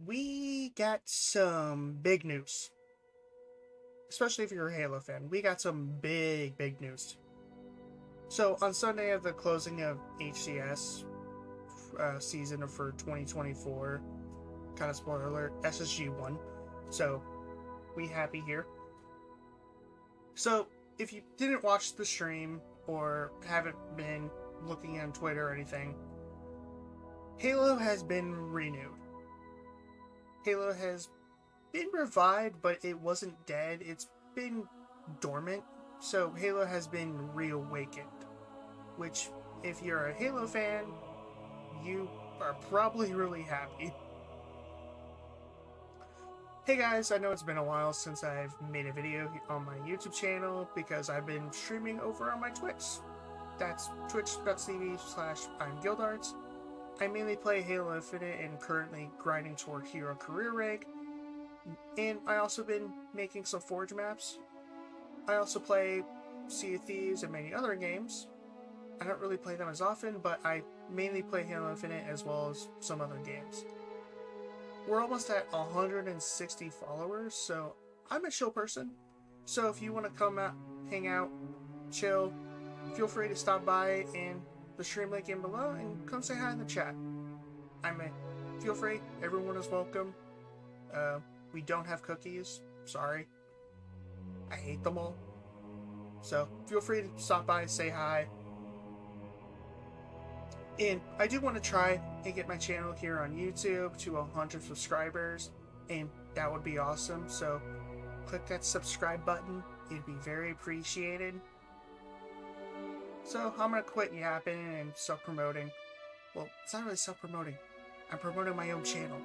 We got some big news, especially if you're a Halo fan. We got some big news. So on Sunday of the closing of HCS season for 2024, kind of spoiler alert, SSG won. So we happy here. So if you didn't watch the stream or haven't been looking on Twitter or anything, Halo has been renewed. Halo has been revived, but it wasn't dead. It's been dormant. So Halo has been reawakened. Which, if you're a Halo fan, you are probably really happy. Hey guys, I know it's been a while since I've made a video on my YouTube channel because I've been streaming over on my Twitch. That's twitch.tv/I'mGuildarts. I mainly play Halo Infinite and currently grinding toward Hero Career Rank. And I also been making some Forge maps. I also play Sea of Thieves and many other games. I don't really play them as often, but I mainly play Halo Infinite as well as some other games. We're almost at 160 followers, so I'm a chill person. So if you want to come out, hang out, chill, feel free to stop by in the stream link in below and come say hi in the chat. Feel free, everyone is welcome. We don't have cookies, sorry. I hate them all. So feel free to stop by, say hi. And I do want to try and get my channel here on YouTube to 100 subscribers, and that would be awesome. So click that subscribe button, it'd be very appreciated. So I'm gonna quit yapping and self-promoting. Well, it's not really self-promoting. I'm promoting my own channel.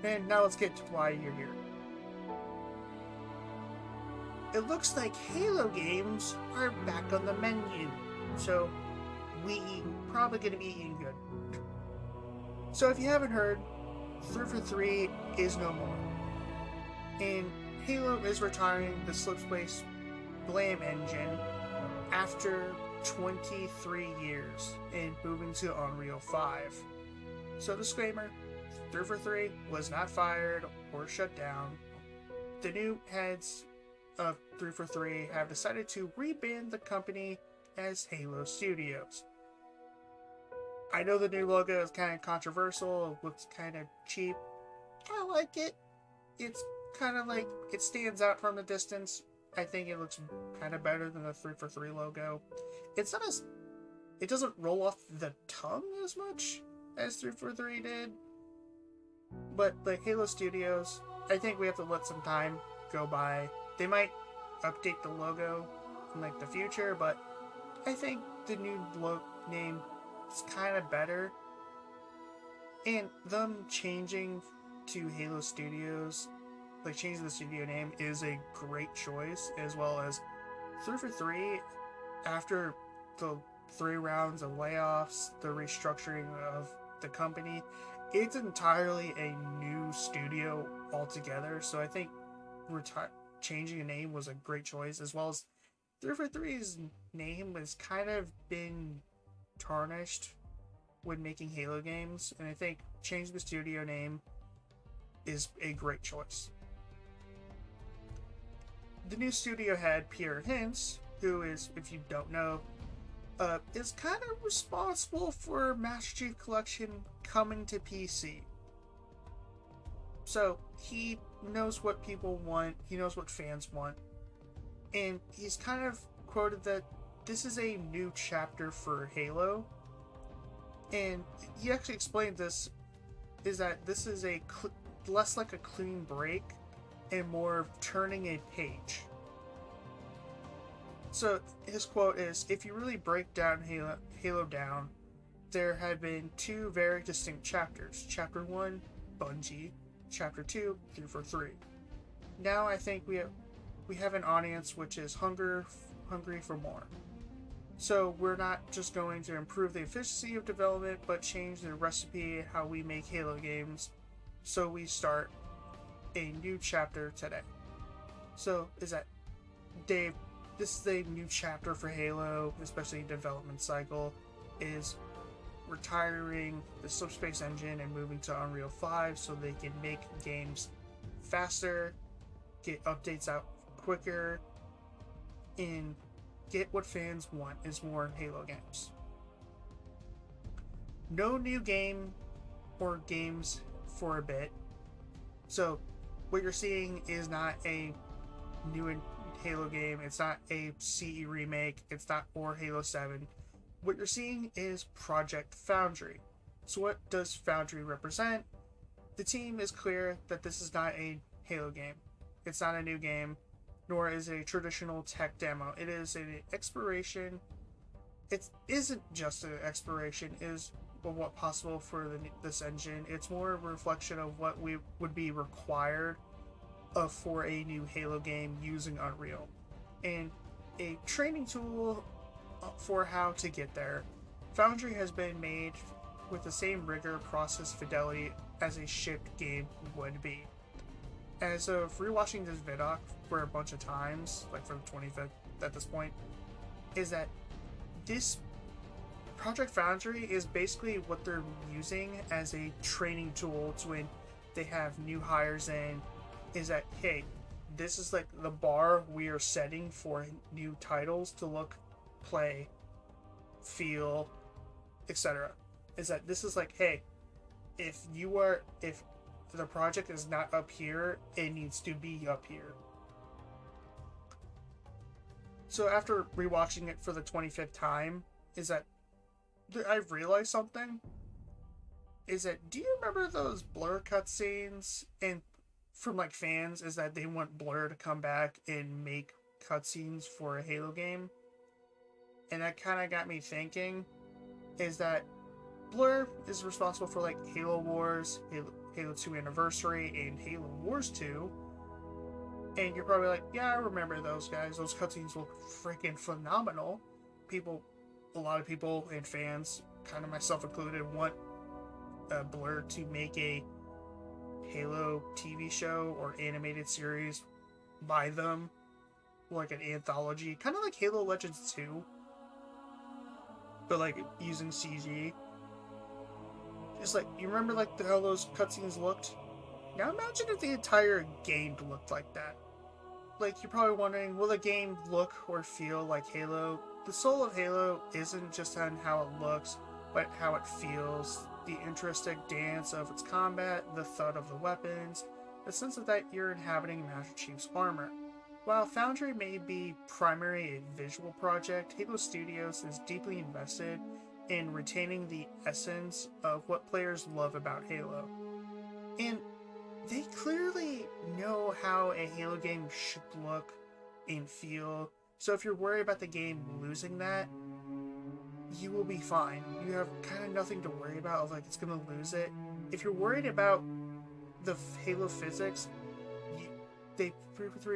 And now let's get to why you're here. It looks like Halo games are back on the menu. So we probably gonna be eating good. So if you haven't heard, 343 is no more. And Halo is retiring the Slipspace Blame engine after 23 years and moving to Unreal 5. So disclaimer, 343 was not fired or shut down. The new heads of 343 have decided to rebrand the company as Halo Studios. I know the new logo is kind of controversial, it looks kind of cheap. I like it. It's kind of like, it stands out from the distance. I think it looks kind of better than the 343 logo. It's not as, it doesn't roll off the tongue as much as 343 did. But the Halo Studios, I think we have to let some time go by. They might update the logo in like the future, but I think the new name is kind of better. And them changing to Halo Studios, like changing the studio name, is a great choice, as well as 343, after the 3 rounds of layoffs, the restructuring of the company, it's entirely a new studio altogether. So I think changing a name was a great choice, as well as 343's name has kind of been tarnished when making Halo games, and I think changing the studio name is a great choice. The new studio head, Pierre Hintz, who is, if you don't know, is kind of responsible for Master Chief Collection coming to PC. So he knows what people want, he knows what fans want, and he's kind of quoted that this is a new chapter for Halo. And he actually explained this, is that this is a less like a clean break and more of turning a page. So his quote is, if you really break down Halo down, there had been 2 very distinct chapters. Chapter 1, Bungie. Chapter 2, 343. Now I think we have an audience which is hungry for more. So we're not just going to improve the efficiency of development, but change the recipe how we make Halo games. So we start a new chapter today. So is that, Dave, this is a new chapter for Halo, especially development cycle, is retiring the Slipspace engine and moving to Unreal 5 so they can make games faster, get updates out quicker, and get what fans want is more Halo games. No new game or games for a bit. So what you're seeing is not a new Halo game, it's not a CE remake, it's not or Halo 7. What you're seeing is Project Foundry. So what does Foundry represent? The team is clear that this is not a Halo game. It's not a new game, nor is it a traditional tech demo. It is an exploration. It isn't just an exploration, it is what possible for this engine. It's more a reflection of what we would be required for a new Halo game using Unreal, and a training tool for how to get there. Foundry has been made with the same rigor, process, fidelity as a shipped game would be. As of rewatching this vidoc for a bunch of times, like for the 25th at this point, is that this Project Foundry is basically what they're using as a training tool to when they have new hires in, is that, hey, this is like the bar we are setting for new titles to look, play, feel, etc. Is that this is like, hey, if the project is not up here, it needs to be up here. So after rewatching it for the 25th time, is that I've realized something. Is that, do you remember those Blur cutscenes and from like fans, is that they want Blur to come back and make cutscenes for a Halo game? And that kind of got me thinking, is that Blur is responsible for like Halo Wars, Halo 2 Anniversary, and Halo Wars 2. And you're probably like, yeah, I remember those guys. Those cutscenes look freaking phenomenal. A lot of people and fans, kind of myself included, want Blur to make a Halo TV show or animated series by them, like an anthology, kind of like Halo Legends 2, but like using CG. Just like, you remember like how those cutscenes looked? Now imagine if the entire game looked like that. Like, you're probably wondering, will the game look or feel like Halo? The soul of Halo isn't just on how it looks, but how it feels. The intrinsic dance of its combat, the thud of the weapons, the sense of that you're inhabiting Master Chief's armor. While Foundry may be primarily a visual project, Halo Studios is deeply invested in retaining the essence of what players love about Halo. And they clearly know how a Halo game should look and feel, so if you're worried about the game losing that, you will be fine. You have kind of nothing to worry about of like it's gonna lose it. If you're worried about the Halo physics, they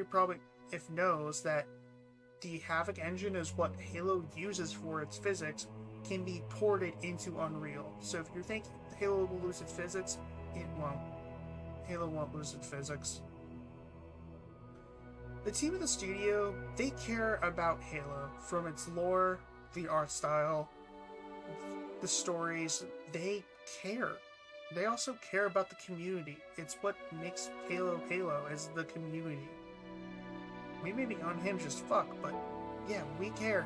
probably knows that the Havoc engine is what Halo uses for its physics, can be ported into Unreal. So if you think Halo will lose its physics, it won't. Halo won't lose its physics. The team of the studio, they care about Halo, from its lore, the art style, the stories. They care. They also care about the community. It's what makes Halo Halo, is the community. We may be unhinged as fuck, but yeah, we care.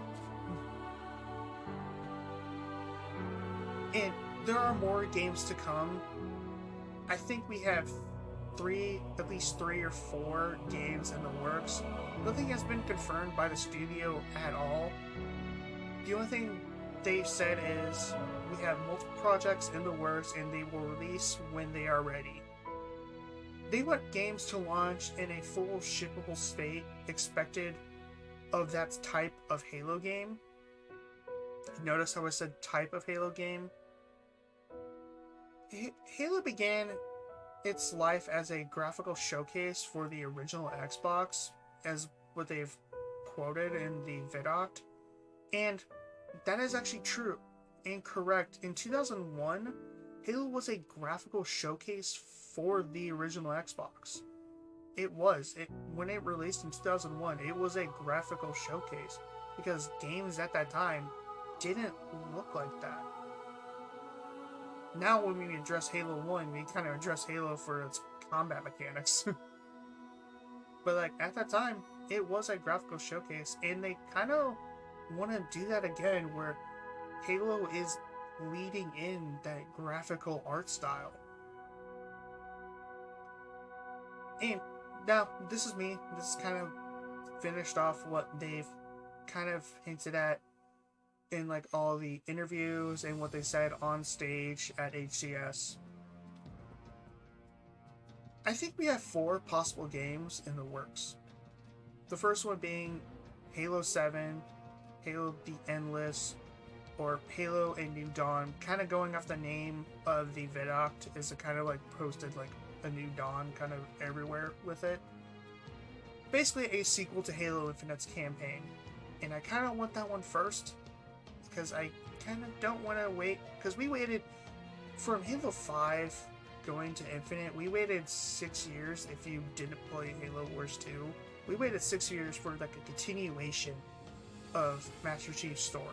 And there are more games to come. I think we have at least three or four games in the works. Nothing has been confirmed by the studio at all. The only thing they've said is we have multiple projects in the works and they will release when they are ready. They want games to launch in a full shippable state expected of that type of Halo game. Notice how I said type of Halo game? Halo began its life as a graphical showcase for the original Xbox, as what they've quoted in the vidoc, and that is actually true and correct. In 2001, Halo was a graphical showcase for the original Xbox. It was. When it released in 2001, it was a graphical showcase, because games at that time didn't look like that. now when we address Halo 1, we kind of address Halo for its combat mechanics. But like at that time, it was a graphical showcase, and they kind of want to do that again, where Halo is leading in that graphical art style. And now, this is me. This is kind of finished off what they've kind of hinted at in like all the interviews and what they said on stage at HCS. I think we have 4 possible games in the works. The first one being Halo 7, Halo The Endless, or Halo A New Dawn, kind of going off the name of the Vidoct, is a kind of like posted like a New Dawn kind of everywhere with it. Basically a sequel to Halo Infinite's campaign, and I kind of want that one first, because I kind of don't want to wait, because we waited from Halo 5 going to Infinite, we waited 6 years if you didn't play Halo Wars 2. We waited 6 years for like a continuation of Master Chief's story.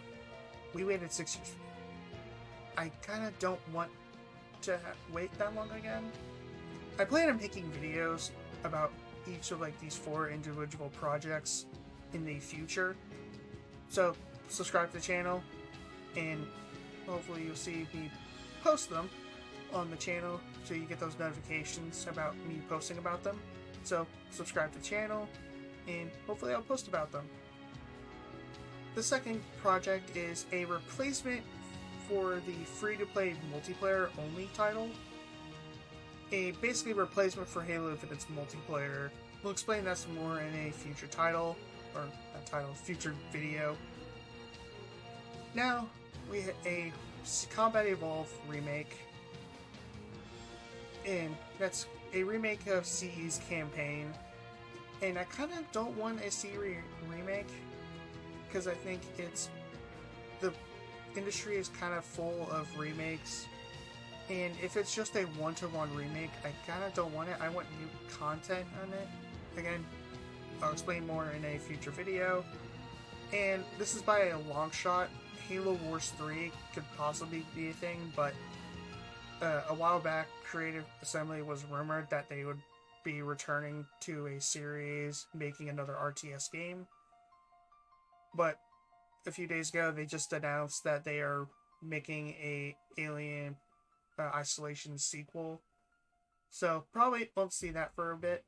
We waited 6 years. I kind of don't want to wait that long again. I plan on making videos about each of like these 4 individual projects in the future. So subscribe to the channel, and hopefully you'll see me post them on the channel so you get those notifications about me posting about them. So subscribe to the channel, and hopefully I'll post about them. The second project is a replacement for the free-to-play multiplayer only title. A basically replacement for Halo Infinite's multiplayer. We'll explain that some more in a future title, or not title, future video. Now, we have a Combat Evolved remake, and that's a remake of CE's campaign. And I kind of don't want a CE remake, because I think the industry is kind of full of remakes, and if it's just a one-to-one remake, I kind of don't want it. I want new content on it. Again, I'll explain more in a future video. And this is by a long shot. Halo Wars 3 could possibly be a thing, but a while back, Creative Assembly was rumored that they would be returning to a series, making another RTS game. But a few days ago, they just announced that they are making a Alien Isolation sequel. So probably won't see that for a bit.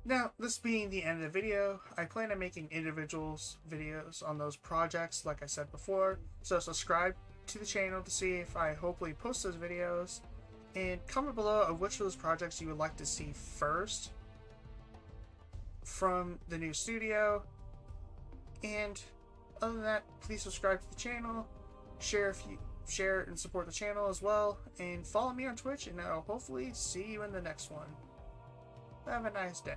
Now, this being the end of the video, I plan on making individuals videos on those projects, like I said before. So subscribe to the channel to see if I hopefully post those videos, and comment below of which of those projects you would like to see first from the new studio. And other than that, please subscribe to the channel, share and support the channel as well, and follow me on Twitch, and I'll hopefully see you in the next one. Have a nice day.